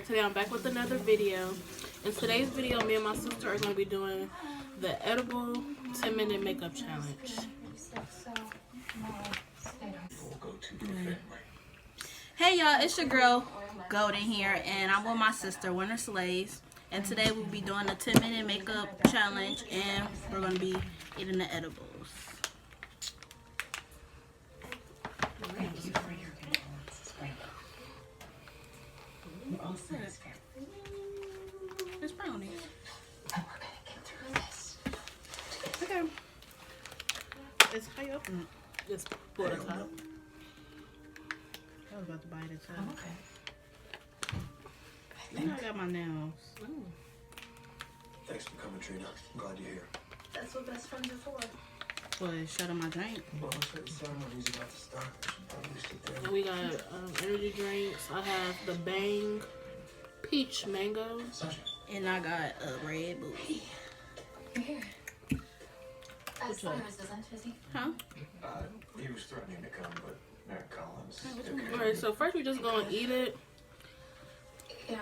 Alright, today I'm back with another video. In today's video, me and my sister are going to be doing the edible 10-minute makeup challenge. Hey y'all, it's your girl Golden here, and I'm with my sister Winter Slaves. And today we'll be doing a 10-minute makeup challenge, and we're going to be eating the edibles. It's brownies. Okay. It's how you open it. Just pull the top. I was about to bite it too. Okay. You know I got my nails. Ooh. Thanks for coming, Trina. I'm glad you're here. That's what best friends are for. Well, shut up my drink. Well, the ceremony's about to start. And we got energy drinks. I have the Bang Peach Mango. And I got a Red Bull. You're here. Cyrus doesn't, is he? Huh? He was threatening to come, but Matt Collins. Alright, so first we're just gonna eat it. Yeah,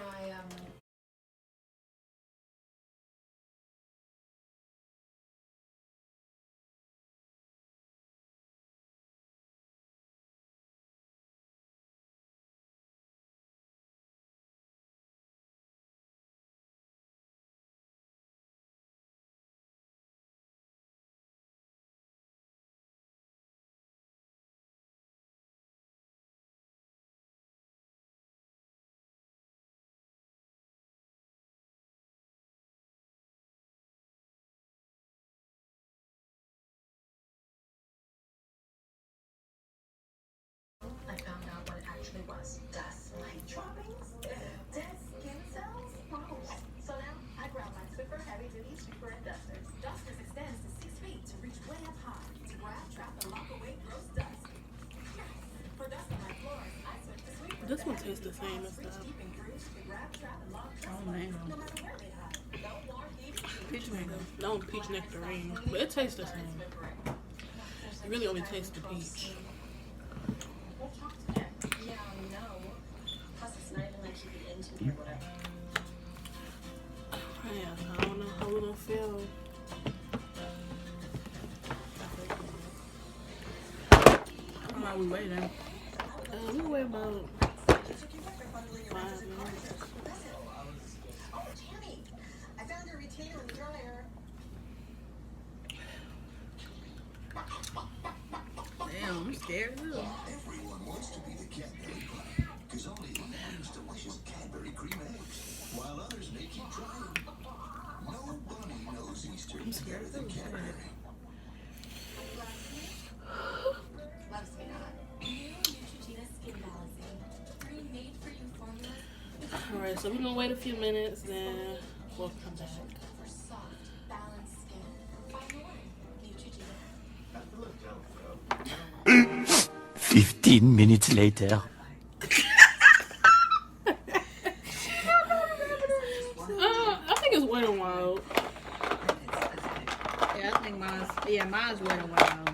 I found out what it actually was. Dust mite droppings? Dead skin cells? Gross. So now I grab my Swiffer heavy duty sweeper and dusters. Dusters extends to 6 feet to reach way up high to grab, trap, and lock away gross dust. For dust on my floors, I switch to sweeper. This one tastes the same as that. Oh man. Peach mango. No, peach nectarine. But it tastes the same. It really only tastes the peach. Yeah, no. Plus, it's not even like you'd be into me or whatever. Yeah, I don't know how we're gonna feel. How long are we waiting? We wait about 5 minutes. Oh, Tammy! I found a retainer in the dryer. Damn, I'm scared too. Everyone wants to be the Cadbury bunny, because only one use delicious Cadbury cream eggs, while others may keep trying. No bunny knows Easter is better than Cadbury. Loves me not. New Neutrogena Skin Balancing. Pre-made for you formula. Alright, so we're gonna wait a few minutes, then we'll come back. For soft, balanced skin. Find the one. Neutrogena. 15 minutes later. I think it's Wet n Wild. Yeah, I think mine's Wet n Wild.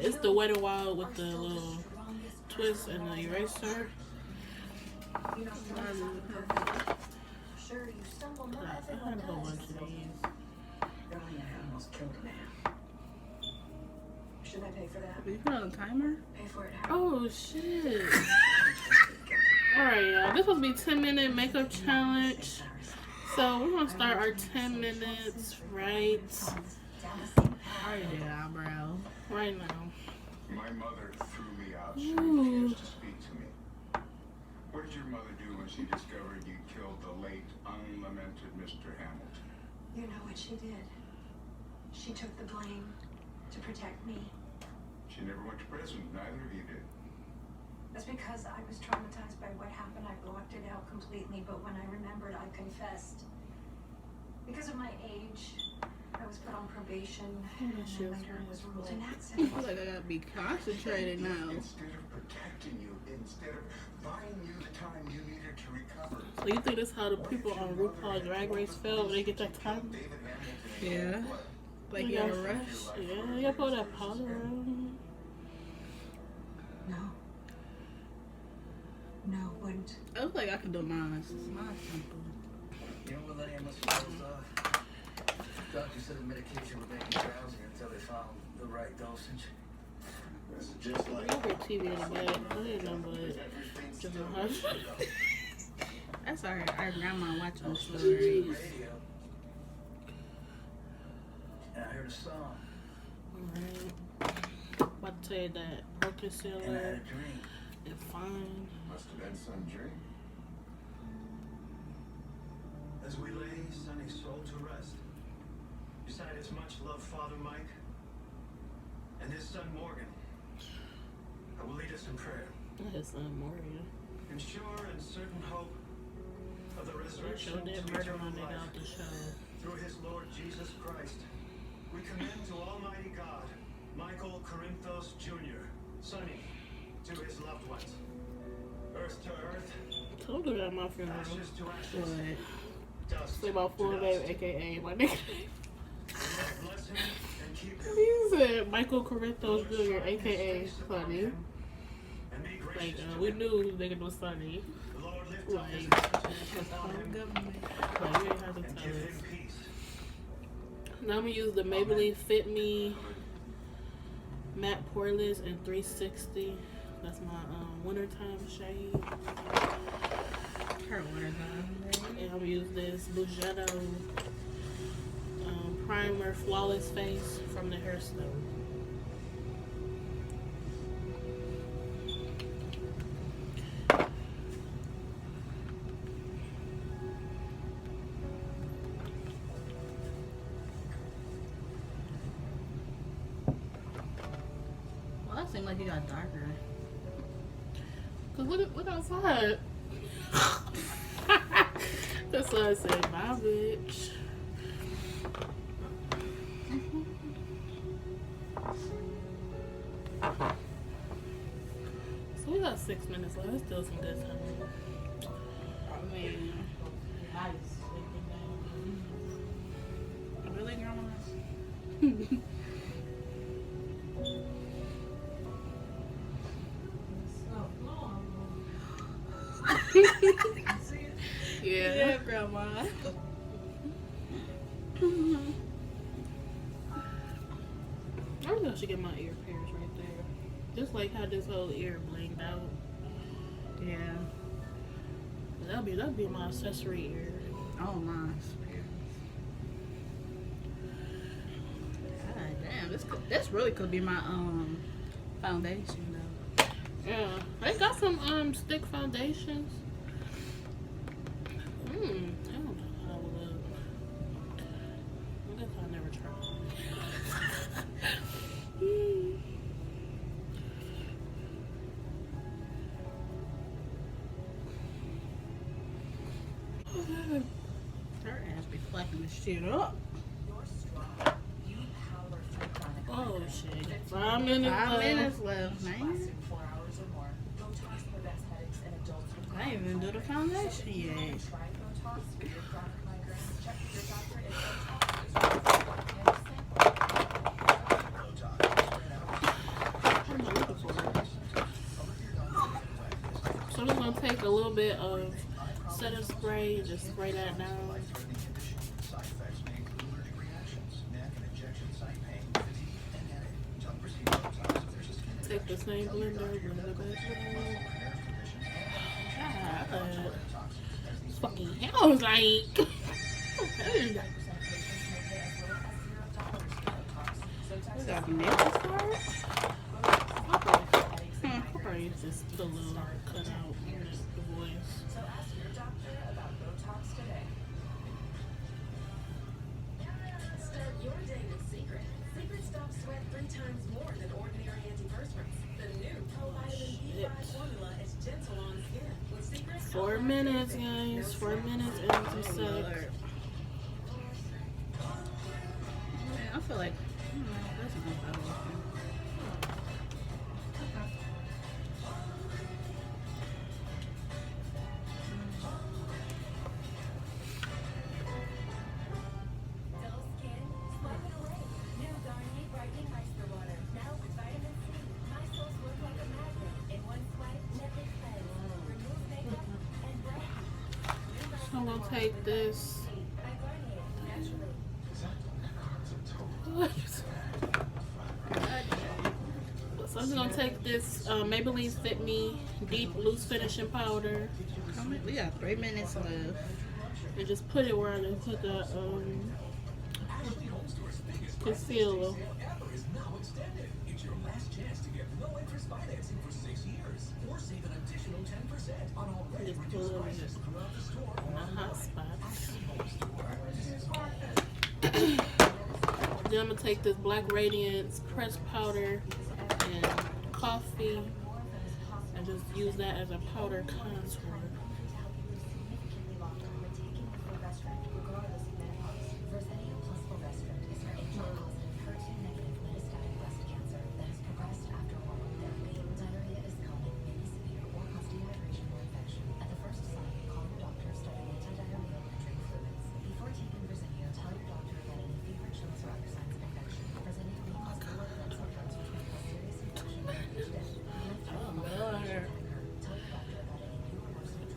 It's the Wet n Wild with the little twist and the eraser. Sure, you stumble not I had a whole bunch of these. almost killed a man. Should I pay for that? Did you put on a timer? Pay for it. Oh shit. Alright y'all, this was be 10-minute makeup challenge. So we're gonna start our 10 minutes right there, eyebrow. Right now. My mother threw me out. She refused to speak to me. What did your mother do when she discovered you killed the late, unlamented Mr. Hamilton? You know what she did? She took the blame to protect me. She never went to prison. Neither of you did. That's because I was traumatized by what happened. I blocked it out completely, but when I remembered, I confessed. Because of my age, I was put on probation, and then later was ruled an I accident. feel like I gotta be concentrated now. Instead of protecting you, instead of buying you the time you needed to recover. So you think this is how the people on RuPaul's Drag Race felt when they get that time? David Hamilton. Yeah. Like you gotta rush. Yeah, you gotta put that powder on. No. No, wouldn't. I look like I can do mine. Mine's simple. You know what Lenny must have doctor said the medication would make you drowsy until they found the right dosage. This is just I like got her TV in the bed. I didn't know, but just a hush. That's our grandma watching the stories. Radio. And I heard a song. Alright. About to say that broken And I had sealer a dream. is fine. must have been some dream. As we lay Sonny's soul to rest, beside his much-loved father Mike and his son Morgan, I will lead us in prayer, His son Morgan. in sure and certain hope of the They resurrection sure did to murder eternal my nigga life out the show. through his Lord Jesus Christ. We commend to Almighty God Michael Corinthos Jr., Sonny, to his loved ones. Earth to earth, Don't do that at my funeral. ashes to ashes, But dust say my to full dust. name, aka my nigga. Lord bless him and keep him. He said Michael Corinthos Jr., aka Sonny. And be Like, gracious to we him. knew this nigga was Sonny. The Lord lift up his Like, countenance upon him like, you ain't have to and tell give us. him peace. Now I'm gonna use the Maybelline Fit Me Matte Poreless in 360. That's my wintertime shade. Her wintertime. And I'm gonna use this Bugetto primer Flawless Face from the Hairstone. Well, that seemed like it got darker. Cause look outside. That's why I said, bye, bitch. So we got 6 minutes left. That's still some good time. I mean, really, grandma? Yeah, grandma. I really should get my ear pierced right there. Just like how this whole ear blinged out. Yeah. That'd be my accessory ear. Oh my. God damn, this really could be my foundation though. Yeah. They got some stick foundations. I don't know how it would look. I guess I'll never try. Her ass be fucking this shit up. You're strong. You power through chronic Oh shit. 5 minutes left. 5 minutes left, man. lasting 4 hours or more. Botox prevents headaches in adults with I didn't even do the foundation yet. Try Botox for your chronic migraines. Check with your doctor if Botox is right and I'm looking for it. So I'm just gonna take a little bit of setting spray and just spray that down. Side effects may include allergic reactions, neck and injection site pain, fatigue, and headache. Don't proceed with Botox if there's a skin Take the same blender, blend it back in. God. These fucking hell's like. We got necklace for it. I'll probably use this the little cut out the voice. So ask your doctor about Botox today. Start your day with Secret. Secret stops sweat 3 times more than ordinary antiperspirants. The new Vitamin B5 formula is gentle on skin. With Secret, 4 minutes, guys. 4 minutes and some sex. Man, I feel like that's a good battle. Dull skin? Swipe it away. New Garnier Brightening Moisture Water. Now with vitamin C. My soles work like a magnet. In one swipe, let it cleanse. Remove I'm gonna take this. So I'm just gonna take this Maybelline Fit Me Deep Loose Finishing Powder. We got 3 minutes left. And just put it where I put the concealer. It's your last chance to get no interest financing for 6 years or save an additional 10% on all Just pull it throughout the store. in a hot spot. Then I'm gonna take this Black Radiance pressed powder and coffee and just use that as a powder contour.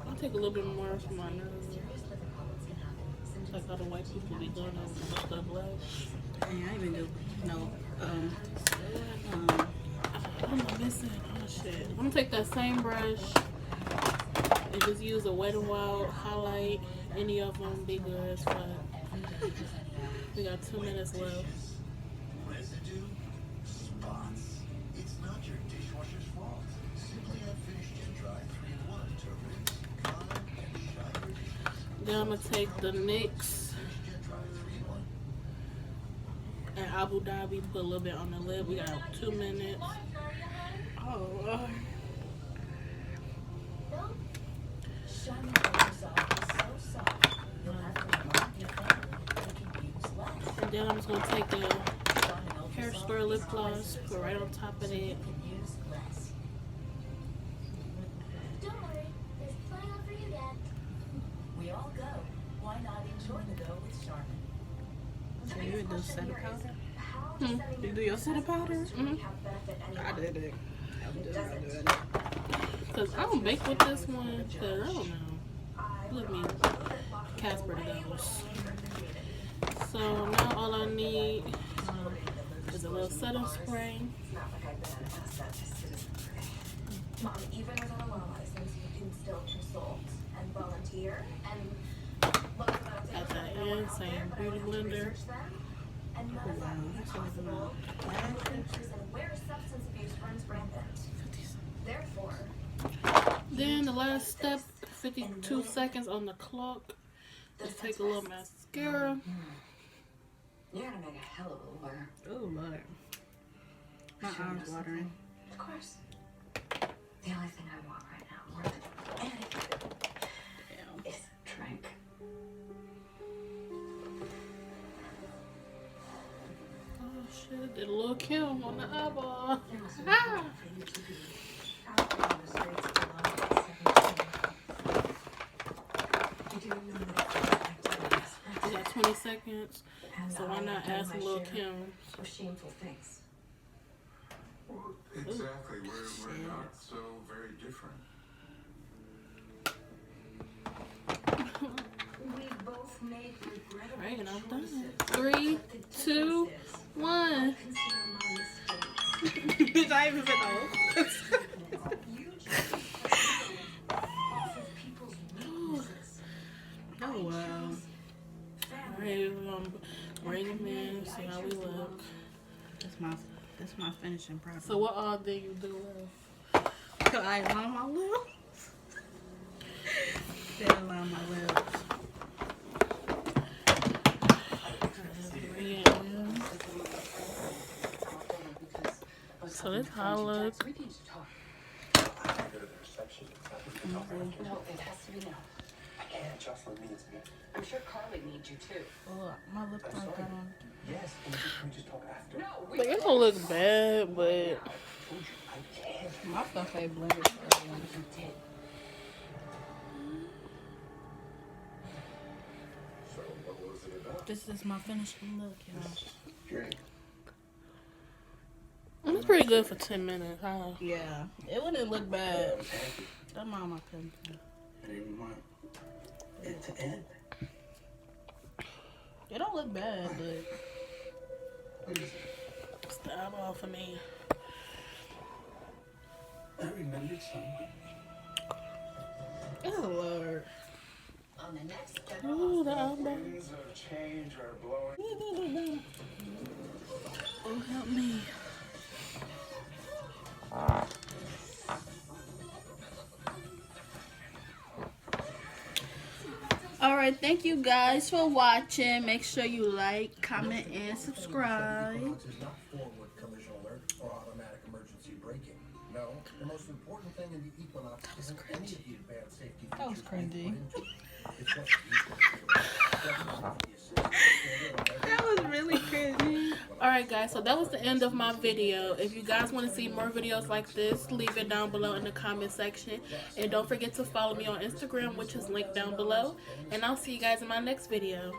I'll take a little bit more from my nose. Like how the white people be doing that stuff like. Yeah, I even do no. What am I missing? Oh shit! I'm gonna take that same brush and just use a Wet n Wild highlight. Any of them be good as fuck. We got 2 minutes left. Residue, spots. It's not your dishwasher's fault. Simply unfinished and dry 3-in-1 detergents. Calm and shine your dishes. Then I'm gonna take the NYX and Abu Dhabi, put a little bit on the lid. We got 2 minutes. Oh Lord. And then I'm just gonna take the hair store lip gloss, put right on top of it. Don't worry, there's plenty for you, Dad. We all go. Why not enjoy the go with Charmin? So you would do setting powder? You do your setting powder? Mm-hmm. I did it. I'm doing it. Because I don't bake with this one, because I don't know. Let me Casper the Ghost. So now all I need is a little setting spray. Mom, even without a law license, you can still consult and volunteer and look at At the end, same Beautybywinter. and none of that would be possible in countries where substance abuse runs rampant. Therefore, Then the last step, 52 seconds on the clock. Just take a little mascara. you're gonna make a hell of a lawyer. Oh Lord. My arms watering. Of course. The only thing I want right now more than anything is a drink. Oh shit, did a little Kim on the eyeball. Ah. We got 20 seconds, so why not add some little Kim? Of shameful things. Well, exactly. We're not so very different. We both made regrettable Right, and I'm done. choices. 3, 2, 1. Consider my mistakes. Bitch, I even said no. You just off of people's weaknesses. Oh wow. Alright, we're gonna bring them in, see how we look. That's my finishing product. So what all did you do with? I line my lips. Then line my lips. Bring it in. So this how I look. No, it has to be now. I can't. Jocelyn needs me. I'm sure Carly needs you too. Oh, my lip tone got on. Yes, and we just talk after. No, we Like, it don't look bad, but I told you, I can't. my stuff ain't blended for everyone. So what was it about? This is my finishing look, y'all. Drink. It's pretty good for 10 minutes, huh? Yeah, it wouldn't look bad. That's my pimple. It ain't mine. it to end. It don't look bad, but What is it? it's the eyeball for me. I remembered something. Oh Lord. On the next Ooh, the eyeball. Winds of change are blowing. Oh, help me. Alright, thank you guys for watching. Make sure you like, comment, and subscribe. Is not forward collision alert or automatic emergency braking. No, the most important thing in the Equinox isn't any of the advanced safety features. That was cringy. It's what That was really cringy. Alright guys, so that was the end of my video. If you guys want to see more videos like this, leave it down below in the comment section. And don't forget to follow me on Instagram, which is linked down below. And I'll see you guys in my next video.